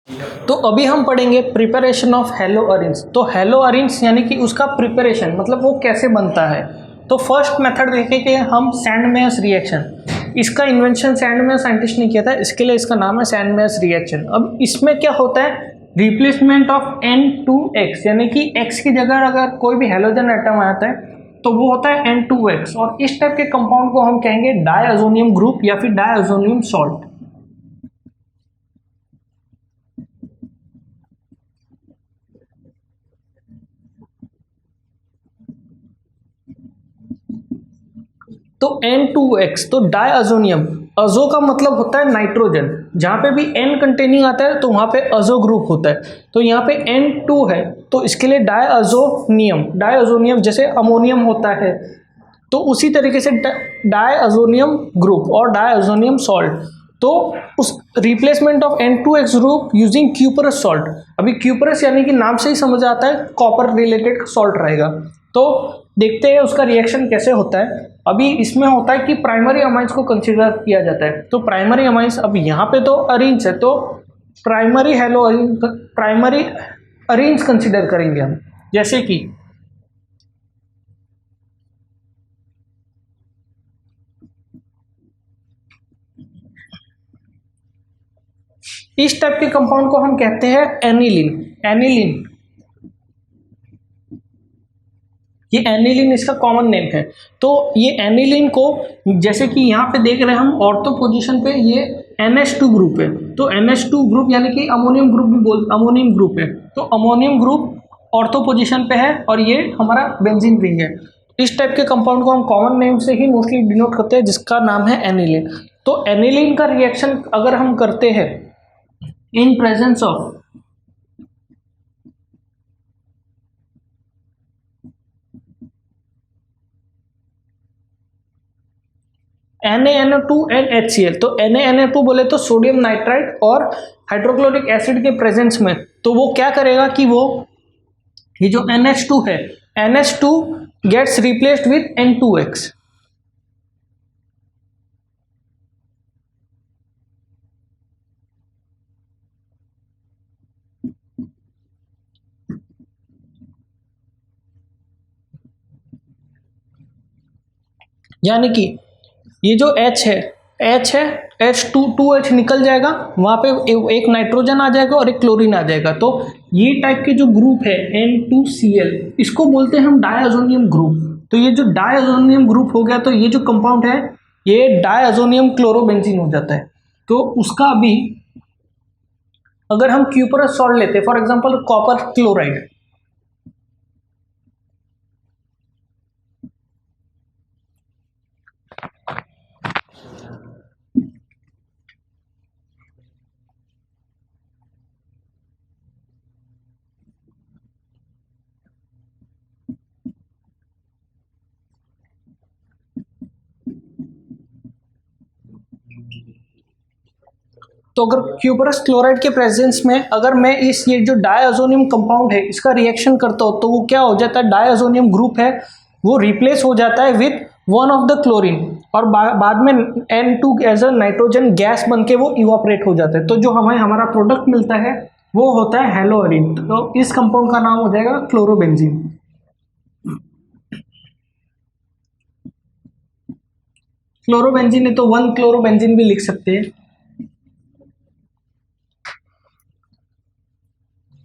तो अभी हम पढ़ेंगे प्रिपरेशन ऑफ हेलोअरिन्स। तो हेलोअरिन्स यानी कि उसका प्रिपरेशन मतलब वो कैसे बनता है। तो फर्स्ट मेथड देखेंगे हम सैंडमेयर्स रिएक्शन। इसका इन्वेंशन सैंडमेयर साइंटिस्ट ने किया था, इसके लिए इसका नाम है सैंडमेयर्स रिएक्शन। अब इसमें क्या होता है, रिप्लेसमेंट ऑफ N2X यानी कि X की जगह अगर कोई भी हेलोजन एटम आता है तो वो होता है N2X, और इस टाइप के कंपाउंड को हम कहेंगे डायअज़ोनियम ग्रुप या फिर डायअज़ोनियम सॉल्ट। तो N2X तो डायअज़ोनियम, अजो का मतलब होता है नाइट्रोजन, जहाँ पे भी N कंटेनिंग आता है तो वहाँ पे अजो ग्रुप होता है। तो यहाँ पे N2 है तो इसके लिए डायअज़ोनियम, डायअज़ोनियम जैसे अमोनियम होता है तो उसी तरीके से डायअज़ोनियम ग्रुप और डायअज़ोनियम सॉल्ट। तो उस replacement of N2X group using cuprous salt. अभी क्यूपरस यानी कि नाम से ही समझ आता है कॉपर रिलेटेड सॉल्ट रहेगा। तो देखते हैं उसका रिएक्शन कैसे होता है। अभी इसमें होता है कि प्राइमरी अमाइंस को कंसीडर किया जाता है। तो प्राइमरी अमाइंस, अब यहाँ पे तो अरेंज है तो प्राइमरी प्राइमरी अरेंज कंसीडर करेंगे हम, जैसे कि इस टाइप के कंपाउंड को हम कहते हैं एनिलीन। एनिलीन, ये एनिलीन इसका कॉमन नेम है। तो ये एनिलीन को जैसे कि यहाँ पे देख रहे हैं हम ऑर्थो पोजीशन पे ये NH2 ग्रुप है। तो NH2 ग्रुप यानी कि अमोनियम ग्रुप भी अमोनियम ग्रुप है। तो अमोनियम ग्रुप ऑर्थो पोजीशन पे है और ये हमारा बेंजीन रिंग है। इस टाइप के कंपाउंड को हम कॉमन नेम से ही मोस्टली डिनोट करते हैं जिसका नाम है एनिलीन। तो एनिलीन का रिएक्शन अगर हम करते हैं इन presence of NaNO2 and HCl, तो NaNO2 बोले तो सोडियम नाइट्राइड और हाइड्रोक्लोरिक एसिड के प्रेजेंस में, तो वो क्या करेगा कि वो ये जो NH2 है, NH2 gets replaced with N2X। यानी कि ये जो H है, H2H निकल जाएगा, वहाँ पे एक नाइट्रोजन आ जाएगा और एक क्लोरीन आ जाएगा। तो ये टाइप के जो ग्रुप है N2Cl, इसको बोलते हैं हम डायअज़ोनियम ग्रुप। तो ये जो डायअज़ोनियम ग्रुप हो गया तो ये जो कंपाउंड है ये डायअज़ोनियम क्लोरोबेंजीन हो जाता है। तो उसका अभी अगर हम क्यूपरस सॉल्ट लेते हैं, फॉर एग्जाम्पल कॉपर क्लोराइड, तो अगर क्यूपरस क्लोराइड के प्रेजेंस में अगर मैं ये जो डायअज़ोनियम कंपाउंड है इसका रिएक्शन करता हूँ तो वो क्या हो जाता है, डायअज़ोनियम ग्रुप है वो रिप्लेस हो जाता है with one of the chlorine, और बाद में N2 as a nitrogen gas बन के वो इवापोरेट हो जाता है। तो जो हमारा प्रोडक्ट मिलता है वो होता है हेलोअरिन। तो इस कंपाउंड का नाम हो जाएगा क्लोरोबेंजीन। क्लोरोबेंजीन है तो 1 क्लोरोबेंजीन भी लिख सकते हैं।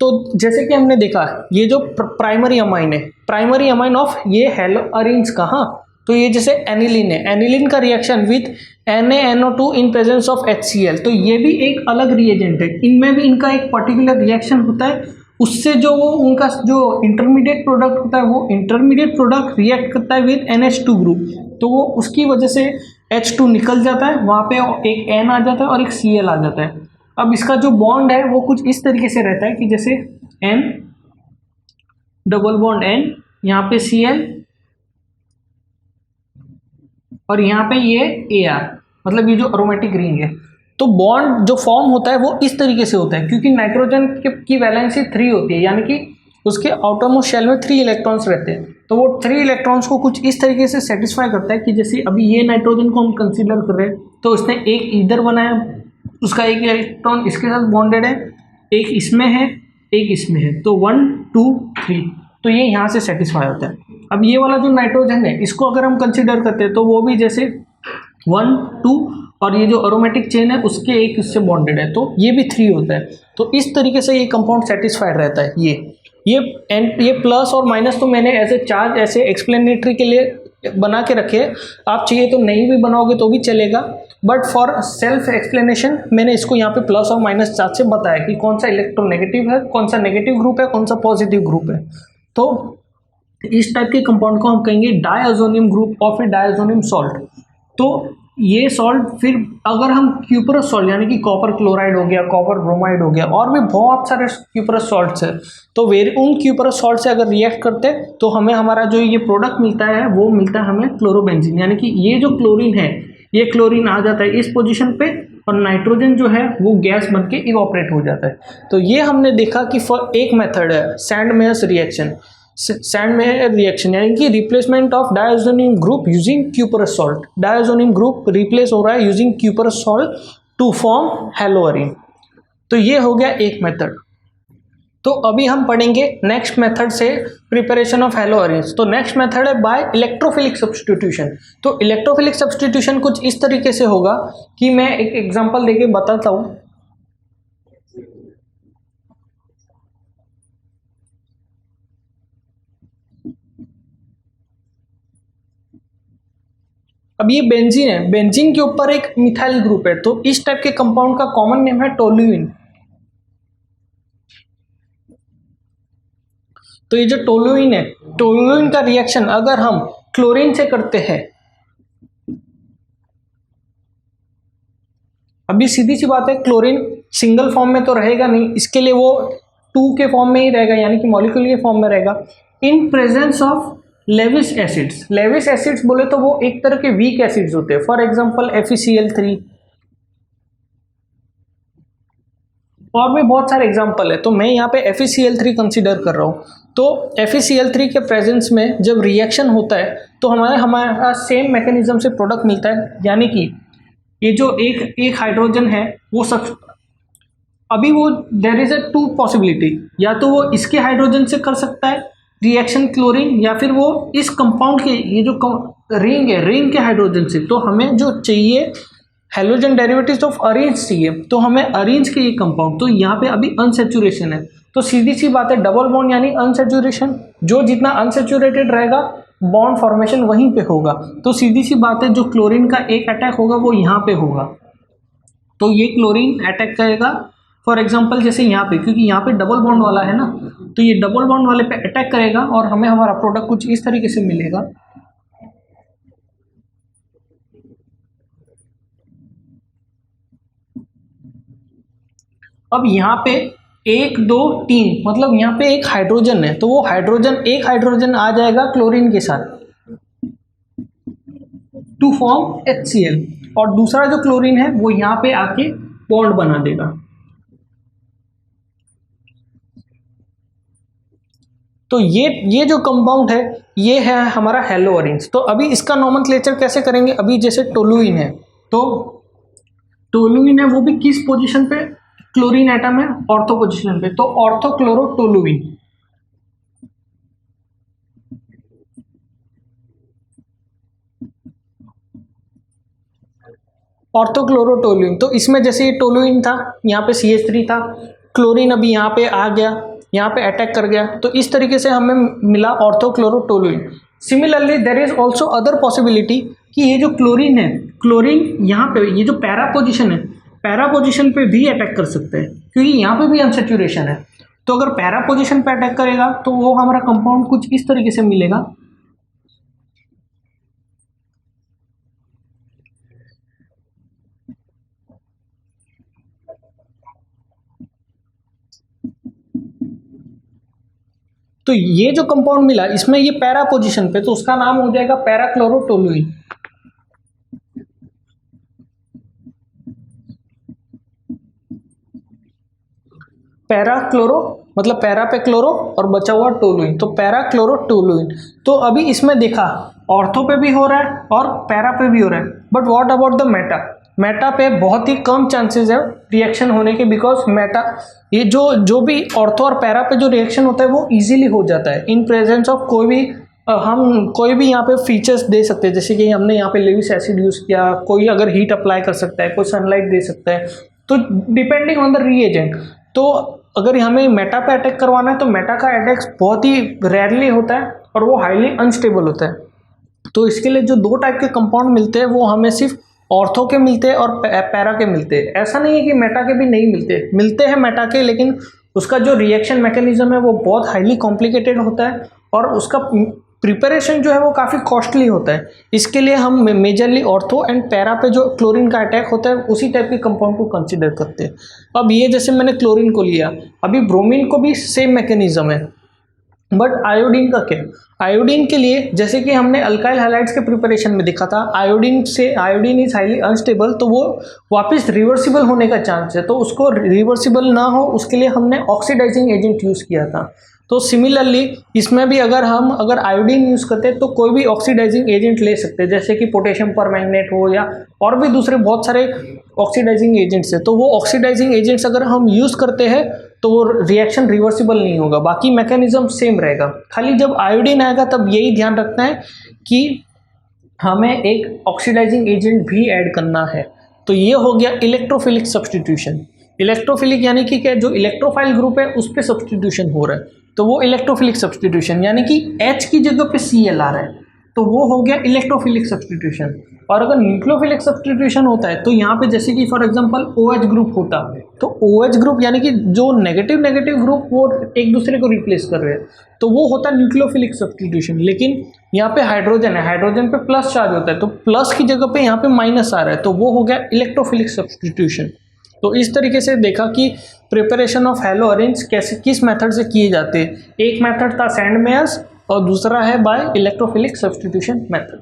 तो जैसे कि हमने देखा ये जो प्राइमरी अमाइन है, प्राइमरी अमाइन ऑफ ये हेलोअरिन्स कहाँ, तो ये जैसे एनिलीन है, एनिलीन का reaction with NaNO2 in presence of HCl, तो ये भी एक अलग रिएजेंट है। इनमें भी इनका एक पर्टिकुलर रिएक्शन होता है, उससे जो वो उनका जो इंटरमीडिएट प्रोडक्ट होता है वो इंटरमीडिएट प्रोडक्ट रिएक्ट करता है विथ NH2 ग्रुप, तो वो उसकी वजह से H2 निकल जाता है, वहाँ पे एक N आ जाता है और एक Cl आ जाता है। अब इसका जो बॉन्ड है वो कुछ इस तरीके से रहता है कि जैसे N डबल बॉन्ड N, यहाँ पे Cl और यहाँ पे ये Ar, मतलब ये जो अरोमेटिक रिंग है। तो बॉन्ड जो फॉर्म होता है वो इस तरीके से होता है क्योंकि नाइट्रोजन की वैलेंसी 3 होती है, यानी कि उसके आउटरमोस्ट शेल में 3 इलेक्ट्रॉन्स रहते हैं। तो वो 3 इलेक्ट्रॉन्स को कुछ इस तरीके से सेटिस्फाई करता है कि जैसे अभी ये नाइट्रोजन को हम कंसीडर कर रहे हैं तो उसने एक ईथर बनाया, उसका एक इलेक्ट्रॉन इसके साथ बॉन्डेड है एक इसमें है, एक इसमें है, तो 1 2 3, तो ये यहाँ से सेटिस्फाई होता है। अब ये वाला जो नाइट्रोजन है इसको अगर हम कंसिडर करते हैं तो वो भी जैसे 1 2 और ये जो अरोमेटिक चेन है उसके एक इससे बॉन्डेड है, तो ये भी 3 होता है। तो इस तरीके से ये कंपाउंड सेटिस्फाइड रहता है। ये प्लस और माइनस तो मैंने ऐसे चार्ज ऐसे एक्सप्लेनेटरी के लिए बना के रखे, आप चाहिए तो नहीं भी बनाओगे तो भी चलेगा, बट फॉर सेल्फ एक्सप्लेनेशन मैंने इसको यहाँ पे प्लस और माइनस चार्ज से बताया कि कौन सा इलेक्ट्रोनेगेटिव है, कौन सा नेगेटिव ग्रुप है, कौन सा पॉजिटिव ग्रुप है। तो इस टाइप के कंपाउंड को हम कहेंगे डायज़ोनियम ग्रुप और फिर डायज़ोनियम सॉल्ट। तो ये सॉल्ट फिर अगर हम क्यूपरस सॉल्ट यानी कि कॉपर क्लोराइड हो गया, कॉपर ब्रोमाइड हो गया, और भी बहुत सारे क्यूपरस सॉल्ट्स है, तो उन क्यूपरस सॉल्ट से अगर रिएक्ट करते हैं तो हमें हमारा जो ये प्रोडक्ट मिलता है वो मिलता है हमें क्लोरोबेंजीन, यानी कि ये जो क्लोरीन है ये क्लोरीन आ जाता है इस पोजीशन पे और नाइट्रोजन जो है वो गैस बन के इवॉपरेट हो जाता है। तो ये हमने देखा कि एक मेथड है सैंड-मेयर्स रिएक्शन, सैंड-मेयर रिएक्शन यानी कि replacement of diazonium group using cuprous salt. Diazonium group replace हो रहा है using cuprous salt to form haloarene. तो ये हो गया एक मेथड। तो अभी हम पढ़ेंगे नेक्स्ट मेथड से प्रिपरेशन ऑफ हेलोअरीन्स। तो नेक्स्ट मेथड है बाय इलेक्ट्रोफिलिक सब्स्टिट्यूशन। तो इलेक्ट्रोफिलिक सब्स्टिट्यूशन कुछ इस तरीके से होगा कि मैं एक एग्जांपल देके बताता हूँ। अब ये बेंजीन है, बेंजीन के ऊपर एक मिथाइल ग्रुप है, तो इस टाइप के कंपाउंड का कॉमन नेम है टोल्यूइन। तो ये जो टोल्यूइन है, टोल्यूइन का रिएक्शन अगर हम क्लोरीन से करते हैं, अभी सीधी सी बात है क्लोरीन सिंगल फॉर्म में तो रहेगा नहीं, इसके लिए वो 2 के फॉर्म में ही रहेगा यानी कि मॉलिक्यूल के फॉर्म में रहेगा in presence of Lewis acids. Lewis acids बोले तो वो एक तरह के वीक एसिड्स होते हैं, फॉर एग्जांपल FeCl3 और भी बहुत सारे एग्जांपल है। तो मैं यहाँ पे FeCl3 कंसीडर कर रहा हूँ। तो FeCl3 के प्रेजेंस में जब रिएक्शन होता है तो हमारा सेम मैकेनिज्म से प्रोडक्ट मिलता है, यानी कि ये जो एक हाइड्रोजन है वो सब अभी वो देयर इज 2 पॉसिबिलिटी, या तो वो इसके हाइड्रोजन से कर सकता है रिएक्शन क्लोरीन, या फिर वो इस कंपाउंड के ये जो रिंग है रिंग के हाइड्रोजन से। तो हमें जो चाहिए हेलोजन डेरिवेटिव्स ऑफ अरेंज चाहिए, तो हमें अरेंज के ये कंपाउंड, तो यहाँ पे अभी अनसेचुरेशन है, तो सीधी सी बात है डबल बॉन्ड यानी अनसेचुरेशन। जो जितना अनसेचुरेटेड रहेगा बॉन्ड फॉर्मेशन वहीं पे होगा, तो सीधी सी बात है जो क्लोरीन का एक अटैक होगा वो यहाँ पे होगा, तो ये क्लोरीन अटैक करेगा फॉर एग्जांपल जैसे यहाँ पे, क्योंकि यहाँ पे डबल बॉन्ड वाला है ना, तो ये डबल बॉन्ड वाले पे अटैक करेगा और हमें हमारा प्रोडक्ट कुछ इस तरीके से मिलेगा। अब यहाँ पे 1 2 3 मतलब यहाँ पे एक हाइड्रोजन है, तो वो एक हाइड्रोजन आ जाएगा क्लोरीन के साथ टू फॉर्म HCl, और दूसरा जो क्लोरीन है वो यहाँ पे आके बॉन्ड बना देगा। तो ये जो कंपाउंड है ये है हमारा हेलोअरीन्स। तो अभी इसका नोमेनक्लेचर कैसे करेंगे, अभी जैसे टोलुइन है, तो टोलुइन है वो भी किस पोजीशन पे, क्लोरीन एटम है ऑर्थो पोजीशन पे, तो ऑर्थोक्लोरोटोलुइन। ऑर्थोक्लोरोटोलुइन, तो इसमें जैसे ये टोलुइन था यहाँ पे CH3 था, क्लोरीन अभी यहाँ पे आ गया, यहाँ पे अटैक कर गया, तो इस तरीके से हमें मिला orthochlorotoluene. Similarly there is also other possibility कि ये जो क्लोरीन है, क्लोरीन यहाँ पे ये जो पैरा पोजीशन है, पैरा पोजीशन पे भी अटैक कर सकते हैं क्योंकि यहाँ पे भी अनसेचुरेशन है। तो अगर पैरा पोजीशन पे अटैक करेगा तो वो हमारा कंपाउंड कुछ इस तरीके से मिलेगा। तो ये जो कंपाउंड मिला इसमें ये पैरा पोजीशन पे, तो उसका नाम हो जाएगा पैराक्लोरोटोलुइन। पैराक्लोरो मतलब पैरा पे क्लोरो और बचा हुआ टोलुइन, तो पैराक्लोरोटोलुइन। तो अभी इसमें देखा ऑर्थो पे भी हो रहा है और पैरा पे भी हो रहा है, but what about the Meta, Meta पे बहुत ही कम चांसेस है रिएक्शन होने के, बिकॉज मेटा ये जो भी ऑर्थो और पैरा पे जो रिएक्शन होता है वो इजीली हो जाता है इन प्रेजेंस ऑफ कोई भी हम कोई भी यहाँ पे फीचर्स दे सकते हैं, जैसे कि हमने यहाँ पे लेविस एसिड यूज़ किया, कोई अगर हीट अप्लाई कर सकता है, कोई सनलाइट दे सकता है, तो डिपेंडिंग ऑन द रीएजेंट। तो अगर हमें मेटा पे अटैक करवाना है तो मेटा का अटैक बहुत ही रेयरली होता है और वो हाईली अनस्टेबल होता है। तो इसके लिए जो दो टाइप के कंपाउंड मिलते हैं वो हमें सिर्फ ऑर्थो के मिलते हैं और पैरा के मिलते हैं। ऐसा नहीं है कि मेटा के भी नहीं मिलते हैं मेटा के, लेकिन उसका जो रिएक्शन मैकेनिज्म है वो बहुत हाईली कॉम्प्लिकेटेड होता है और उसका प्रिपरेशन जो है वो काफ़ी कॉस्टली होता है। इसके लिए हम मेजरली ऑर्थो एंड पैरा पे जो क्लोरीन का अटैक होता है उसी टाइप के कंपाउंड को कंसिडर करते हैं। अब ये जैसे मैंने क्लोरीन को लिया, अभी ब्रोमीन को भी सेम मैकेनिज्म है, बट आयोडीन का क्या? आयोडीन के लिए जैसे कि हमने अल्काइल हैलाइड्स के प्रिपरेशन में देखा था, आयोडीन इज हाईली अनस्टेबल, तो वो वापस रिवर्सिबल होने का चांस है, तो उसको रिवर्सिबल ना हो उसके लिए हमने ऑक्सीडाइजिंग एजेंट यूज़ किया था। तो सिमिलरली इसमें भी अगर आयोडीन यूज़ करते हैं तो कोई भी ऑक्सीडाइजिंग एजेंट ले सकते हैं, जैसे कि पोटेशियम परमैंगनेट हो या और भी दूसरे बहुत सारे ऑक्सीडाइजिंग एजेंट्स है। तो वो ऑक्सीडाइजिंग एजेंट्स अगर हम यूज़ करते हैं तो वो रिएक्शन रिवर्सिबल नहीं होगा, बाकी मैकेनिज्म सेम रहेगा। खाली जब आयोडीन आएगा तब यही ध्यान रखना है कि हमें एक ऑक्सीडाइजिंग एजेंट भी ऐड करना है। तो ये हो गया इलेक्ट्रोफिलिक सब्सटीट्यूशन। इलेक्ट्रोफिलिक यानी कि क्या, जो इलेक्ट्रोफाइल ग्रुप है उस पर सब्सटीट्यूशन हो रहा है, तो वो इलेक्ट्रोफिलिक सब्सटीट्यूशन, यानी कि H की जगह पे Cl आ रहा है, तो वो हो गया इलेक्ट्रोफिलिक सब्सटीट्यूशन। और अगर न्यूक्लियोफिलिक सब्सटीट्यूशन होता है तो यहाँ पे जैसे कि फॉर एग्जांपल OH ग्रुप होता, तो OH ग्रुप यानी कि जो नेगेटिव ग्रुप वो एक दूसरे को रिप्लेस कर रहे हैं, तो वो होता है न्यूक्लियोफिलिक सब्सटीट्यूशन। लेकिन यहाँ पे हाइड्रोजन है, हाइड्रोजन पे प्लस चार्ज होता है, तो प्लस की जगह पे यहाँ पे माइनस आ रहा है, तो वो हो गया इलेक्ट्रोफिलिक सब्सटीट्यूशन। तो इस तरीके से देखा कि प्रिपरेशन ऑफ हैलो अरेंज किस मेथड से किए जाते हैं। एक मेथड था सैंड मेयर्स और दूसरा है बाय इलेक्ट्रोफिलिक सब्सटीट्यूशन मेथड।